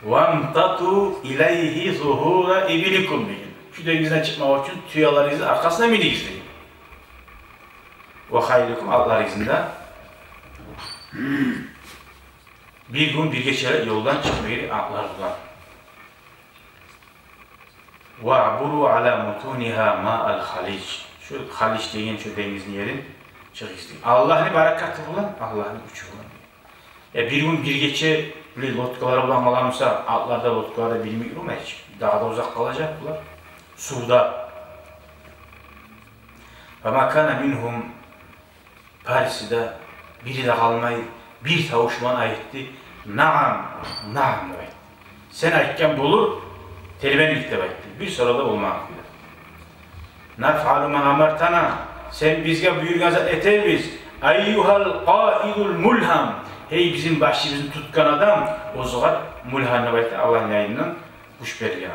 وَمْتَطُوا اِلَيْهِ ظُهُورَ اِبِلِكُمْ diye. Şu denizden çıkmak için tüyalarınızı arkasına miniyiz diye. وَخَيْلِكُمْ Allah izinde. Bir gün bir geçer yoldan çıkmayı atlardılar. وَعْبُرُوا عَلَى مُتُونِهَا مَا الْخَلِيجِ Şu Haliç deyen şu denizin yerin çık isteyin. Allah'ın berekatı bulan, Allah'ın gücü bulan. Bir gün bir geçer böyle lotkalara bulan alanırsa atlarda lotkalarda bilmiyor mu hiç? Daha da uzak kalacaklar. Suda. وَمَا كَانَ مِنْهُمْ Paris'de biri de kalmayı bir tavuşman ayetti. Naam, naam demek. Sen ayetken bulur, terbenlikte bektir. Bir sırada olmak bilir. Nef'alu men amertana. Sen bizge buyurgan zat eter biz. Eyyuhal qaidul mulham. Hey bizim başımızın tutkan adam. O zaman mulhanı bektir. Allah'ın yayından kuş bergen.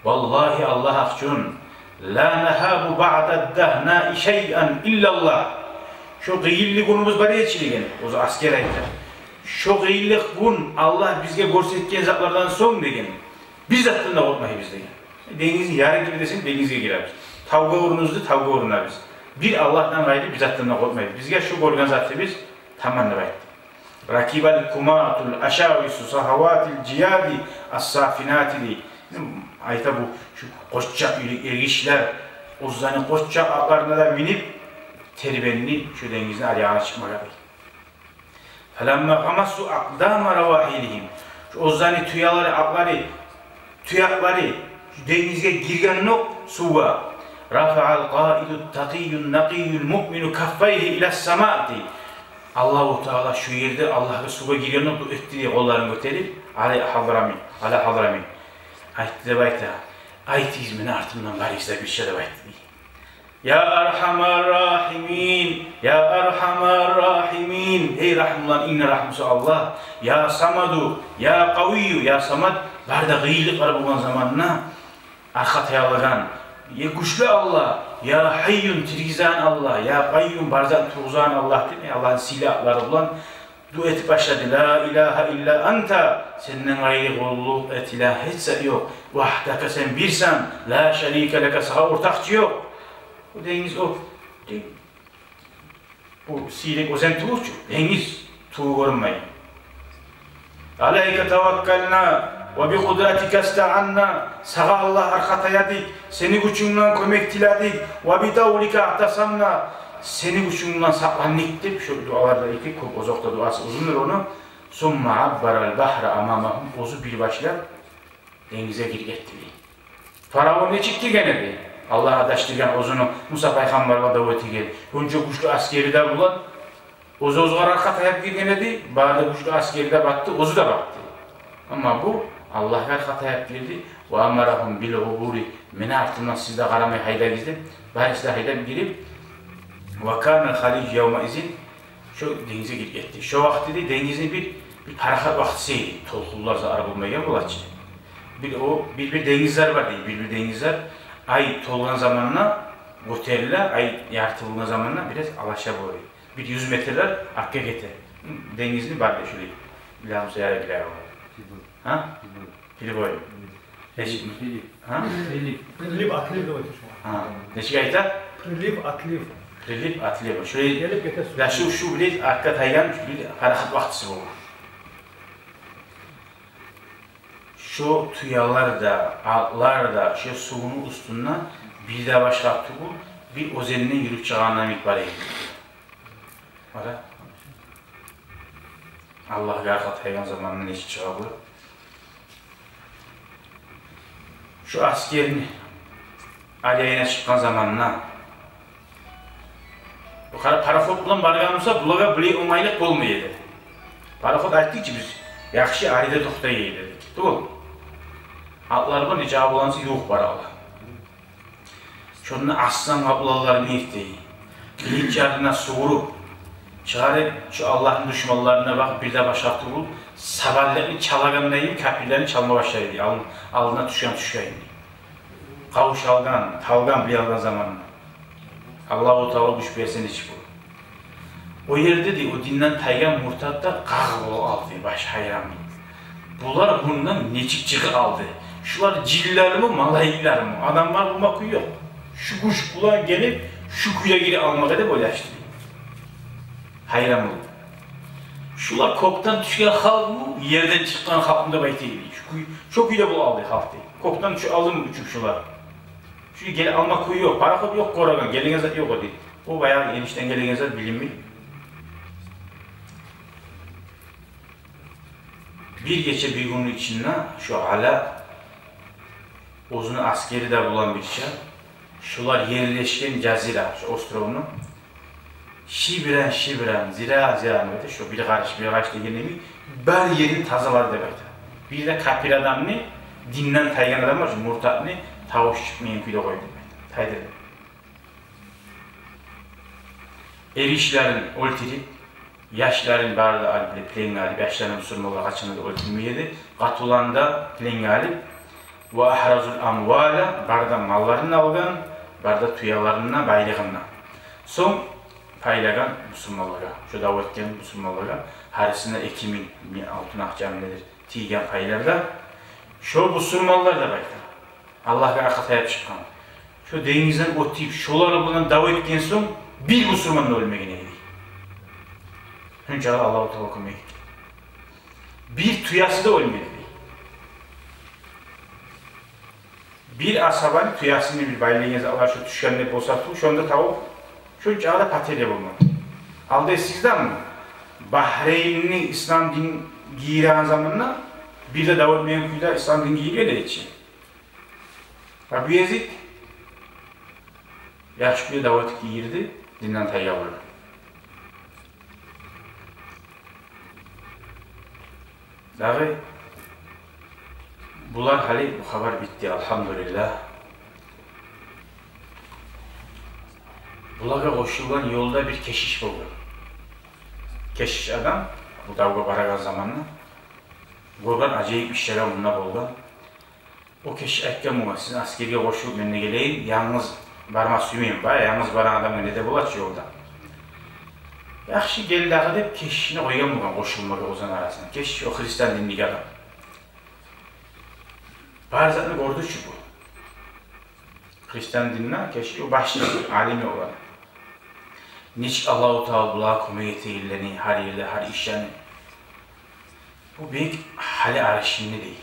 Vallahi Allah akçun. La nehabu ba'da dehna şey'en illallah. Şu gıyilli günümüz bari geçiligen. O zaman asker ayetler. Şu gıyillik gün Allah bizge görsetken zatlardan son degen. Biz zatlarına korkmayı biz degen. Denizin yarın gibi desin denize gireriz. Tavga uğrunuzdu, tavga uğruna biz. Bir Allah'tan gayrı biz zatlarına korkmayız. Bizge şu korkan zatı biz tamamını bayt. Rakibal kumatul aşavisu sahavatil ciyadi as-safinatili. Ayta bu şu koçça erişler, o zanı koçça atlarına da binip terbenli şu dengizin ayağına çıkmağa değil. فَلَمَّا قَمَسُوا اَقْدَامَ رَوَاحِلِهِمْ Şu ozani tuyakları, şu denize girgen nok suva. رَفَعَ الْقَائِدُ التَّقِيُّ النَّقِيُّ الْمُؤْمِنُ كَفَّيْهِ إِلَى السَّمَاءِ Allah-u Teala şu yerde Allah'a suva girgen nok etti diye kollarını gösterip ala hadramin. Ayette de bayta. Ayet izmini artımdan var ise bir şey de bayta. Ya Erhamer Rahimin, Ya Erhamer Rahimin. Ey Rahimlan, inne rahmusu Allah. Ya Samadu, Ya Kaviyyu, Ya Samad. Var da gıyılık var bulan zamanına. Arka tayallagan. Ya güçlü Allah, Ya Hayyun, tirgizan Allah, Ya Kayyum, barzan tuğzan Allah değil mi? Allah'ın silahları bulan. Du etip başladı. La ilahe illa anta. Senden gayrı kulluk et ilah etse yok. Vahdaka sen birsen. La şerike leke saha ortakçı yok. Bu deniz o. Bu silek o sen tuğuçu. Deniz tuğu görmeyin. Aleyke tevekkelna ve bi kudretike esta'anna. Sağa Allah arkatayadik. Seni gücünden kömek diledik. Ve bi davlike ahtasamna. Seni gücünden saklandık deyip şu dualarda iki uzakta duası uzundur onu. Summa abbaral bahra amamahum. Ozu bir başlar denize gir etti. Firavun ne çıktı gene de. Allah'a adaştırgan ozunu Musa Peygamber'e daveti geldi. Önce güçlü askeri de bulan. Ozu arka tayap girgene de. Bağda güçlü askeri de baktı. Ozu da baktı. Ama bu Allah'a arka tayap girdi. Ve amarahum bil uburi. Mene artımdan sizde karamayı hayda gizdi. Bari sizde hayda girip وَكَانَ الْخَلِيجِ يَوْمَ izin şu denize gitti. Şu vakti de denizin bir harakat vaktisiydi. Tolkullarsa arabulmaya bulaçı. Bir denizler var değil. Bir denizler ay tolgan zamanına göterirler. Ay yartılığına zamanına biraz alaşağı boyu. Bir 100 metreler akka getir. Denizini var da şöyle. Bilham sayara bilir var. Ha? Pili boyu. Prilip atlif de otur. Ha. Neşik ayta? Prilip atlif. Prilip atlif. Şuraya ya şu bile arka taygan bir harakat vaktisi olur. Şu tuyalar da, atlar da, şu suyun üstünden bir de başlattı bu, bir ozelinin yürüp çağından miktarı edildi. Ara. Allah garkat hayvan zamanının eşit çığa bu. Şu askerin aleyhine çıkan zamanına bu kadar parafot bilen barganımsa bulaga bile umaylık olmayı dedi. Parafot ayttık ki biz yaxşı aride toxtayı dedik. Doğru. Atlar bir icabı olansı yok var Allah. Şunun aslan ablalar ne etti? İlk yarına soğurup çağırıp şu Allah'ın düşmanlarına bak bir de başlattı bul. Saballerini çalaganlayım, kapillerini çalma başlaydı. Alına düşkaydı. Kavuş algan, talgan bir algan zamanında. Allah-u Teala güç versin hiç bu. O yerde de o dinden taygan murtadda qağıl aldı, baş hayran. Bunlar bundan necik aldı. Şular ciller mi, malayikler mi? Adamlar bulmak yok. Şu kuş kulağa gelip şu kuya geri almaya da böyle açtı. Hayran oldu. Şular koktan düşen halk mı? Yerden çıkan halkın da bayti gibi. Şu kuyuda bu aldı halk değil. Koktan şu alım uçup şular. Şu geri alma kuyu yok, parakot yok, koragan, gelingezat yok o değil. O bayağı enişten gelingezat bilinmiyor. Bir geçe bir günün içinde şu ala uzun askeri de bulan bir şey. Şular yerleşken cazira, şu ostrovunu şibren, zira şu bir karış dediğini bar yerini tazalar demektir. Bir de kapir adamını dinden taygan adam var, şu murtatını tavuş çıkmayan kuyda koydu demektir. Taydır. Erişlerin oltirip, yaşların barda alip, plen alip, yaşların Müslümanlar kaçını da oltirmeyedi. Katulanda plen alip, ve ahrazul amvala, barda mallarını algan, barda tuyalarına, baylığına. Son paylagan Müslümanlara, şu davetken Müslümanlara, harisinde ekimin altın ahcaminedir, tiygen paylarda, şu Müslümanlar da baylar. Allah'a arkatayıp çıkan. Şu denizden otayıp, şuları bundan davetken son, bir Müslümanla ölmeye neydi? Hünce Allah-u Teala okumaya gitti. Bir tuyası da ölmedi. Bir asabanın tuyasını bir baylığınızı Allah şu düşkenle bosatı, şu anda tavuk Şu çağda patele bulmadı. Aldı sizden mi? Bahreynli İslam din giyiren zamanla bir de Davut Mevkü'de İslam din giyiliyor da için. Abu Yezid yaxşı bir Davut giyirdi, dinden tayya vurdu. Dağı bular hali bu haber bitti elhamdülillah. Bulara koşulan yolda bir keşiş buldu. Keşiş adam, bu davga baragan zamanla, buradan acayip işlere bununla buldu. O keşiş etken bu, sizin askeriye koşup önüne geleyim, yalnız barma sümeyim, yalnız baran adam önüne de bulaç yolda. Yaxşı geldi ağı deyip keşişine koygan bu, koşulmaga ozan arasında. Keşiş o Hristiyan dinlik adam. Barzatını gördü şu bu. Hristiyan dinler keşiş o başlı, alimi olan. Niç Allah-u Teala bulağa komiyeti illeni, her yerde, her işlerini. Bu büyük hali arışını değil.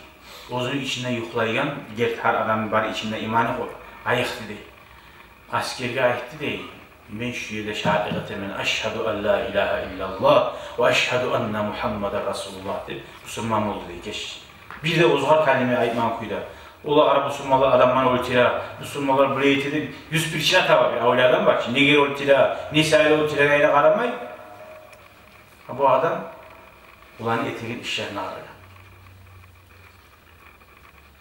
Ozunu içinde yuklaygan, her adam var içinde imanı koy. Ayıktı değil. Askerge ayıktı değil. Ben şu yerde şahadete men eşhedü en la ilahe illallah ve eşhedü enne Muhammeden Resulullah deyip Müslüman oldu diye keşiş. Bir de uzgar kalemi ayıtman kuyda. Ola Arap Müslümanlar adamman oltira, Müslümanlar buraya itedi, 101 içine tabi, avliyadan bak, ne geri oltira, ne sayılı oltira neyine karamay. Bu adam, ulan eteğin işlerini arıyor.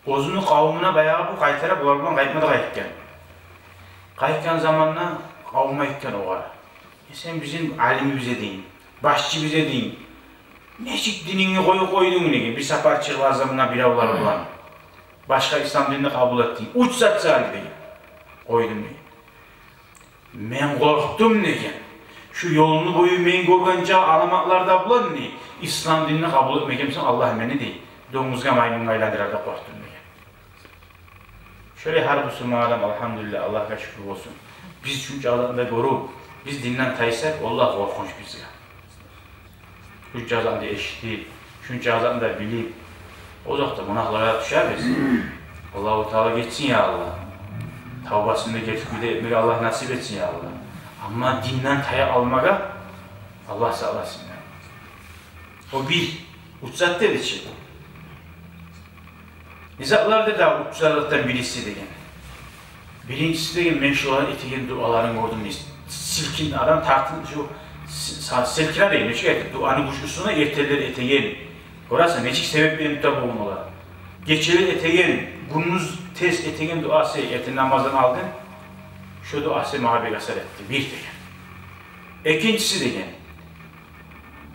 Ozunu kavmuna bayağı bu kaytara, bulardan kayıtmadı kayıtken. Kayıtken zamanla kavma ikken o var. Sen bizim alimi bize deyin, başçı bize deyin. Necik dinini koydun ne gibi, bir sefer çıklar zamanla bir avlar ulan. Başka İslam dinini kabul ettiğin, uçsat salih deyin. Koydum deyin. Men korktum deyin. Şu yolunu boyu men korkanca alamaklarda bulan ne? İslam dinini kabul etmekimsin Allah beni değil. Domuzga maymunlayladır da korktum deyin. Şöyle her Müslüman adam elhamdülillah Allah'a şükür olsun. Biz şu çağlarında görüp, biz dinden taysak Allah korkunç bize. Şu çağlarında eşitlik, şu çağlarında bilip, o zaman günahlara düşer biz. Allah-u Teala geçsin ya Allah. Tavbasını getirküde etmeyi Allah nasip etsin ya Allah. Ama dinden taya almaga Allah sağlasın ya. O bir, uçsat dedi ki. Nizaklarda da uçsatlardan birisi deyin. Birincisi deyin, men şu an eteğin duaların gördüm. Silkin adam tartın şu silkine deyin. Çünkü duanın kuşkusuna erteleri eteğin. Orası necik sebeplerini de bulmalı. Geçirir eteğin, gününüz tez eteğin duası etin namazdan aldın. Şu duası muhabbet asar etti. Bir deyin. İkincisi deyin.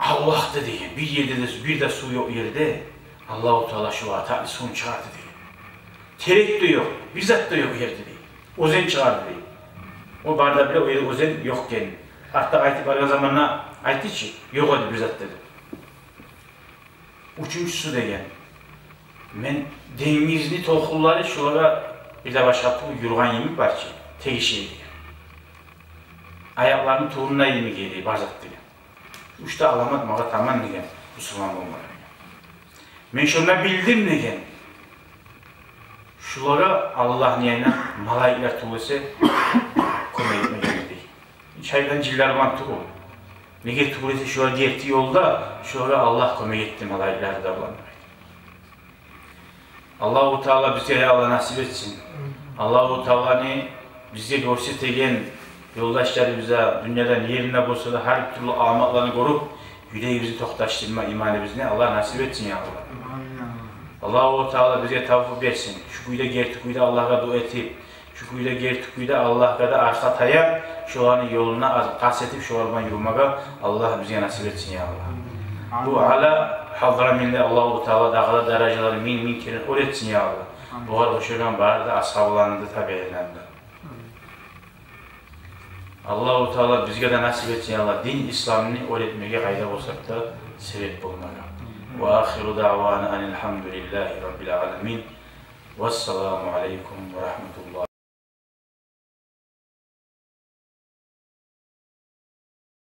Allah'ta deyin. Bir yerde de bir de su yok yerde. Allah-u Teala şu ata son çıkardı deyin. Terek de yok. Bir zat da yok yerde deyin. Ozen çıkardı deyin. O barda bile o yerde ozen yokken. Hatta ayeti barga zamanla ayeti ki yok oldu bir zat dedi. Üçüncüsü deyin. Men denizli tohulları şuraya bir de başlattım yurgan yemek var ki tek şey diye. Ayaklarının tuğruna yemek yedi barzat diye. Üçte alamat mağa tamam diye Müslüman olmalı. Men şuna bildim diye. Şulara Allah niyeyine malaikler tuğlası kome etmeye değil. Çaydan ciller var tuğu. Nege tuğlası şuraya geçtiği yolda şuraya Allah kome etti malaikler de bulanır. Allah-u Teala bize Allah nasip etsin. Allah-u Teala'nı bize göstergen yoldaşlarımıza dünyadan yerine bulsa da her türlü amatlarını korup yüreğimizi toktaştırma imanı bizine Allah nasip etsin ya Allah. Allah-u Teala bize tavfuk versin. Şu kuyda gertikuyda Allah'a dua etip, şu kuyda gertikuyda Allah'a da arka tayap, şu anın yoluna kasetip şu orman yürümeye Allah bize nasip etsin ya Allah. Bu ala hazra minle Allah-u Teala dağla dereceleri min kere öğretsin ya Allah. Bu arada şuradan bari de ashablandı, tabiilendi. Allah-u Teala bizge de nasip etsin ya Allah. Din İslam'ını öğretmeye gayda olsak da sebep bulmaya. Ve ahiru da'vana enelhamdülillahi rabbil alemin. Vesselamu aleyküm ve rahmetullah.